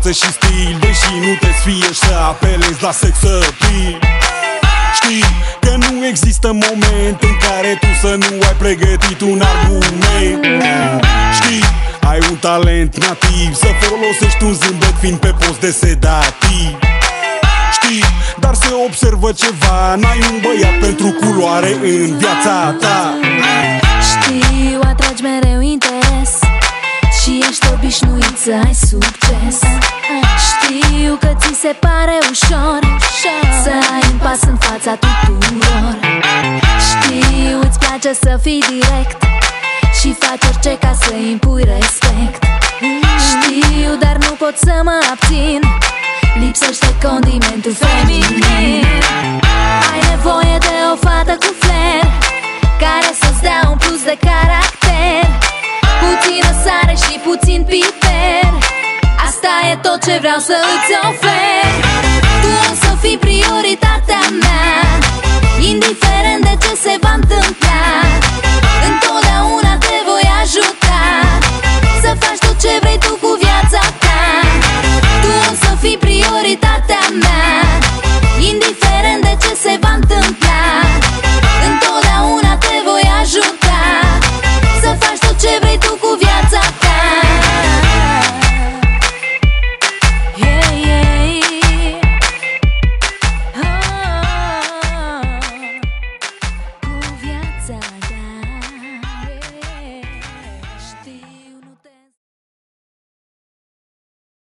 eleganță și stil, deși nu te sfiești să apelezi la sex appeal. Știi că nu există moment în care tu să nu ai pregătit un argument. Știi, ai un talent nativ să folosești un zâmbet fiind pe post de sedativ. Știi, dar se observă ceva, n-ai un băiat pentru culoare în viața ta. Știu, atragi mereu interes și ești obișnuit să ai succes. Știu că ți se pare ușor să ai un pas în fața tuturor. Știu, îți place să fii direct și faci orice ca să impui respect. Știu, dar nu pot să mă abțin, lipsește condimentul feminin. Ai nevoie de o fată cu flair, care să-ți dea un plus de caracter, puțină sare și puțin piper. Asta e tot ce vreau să îți ofer. Tu o să fii prioritatea mea, indiferent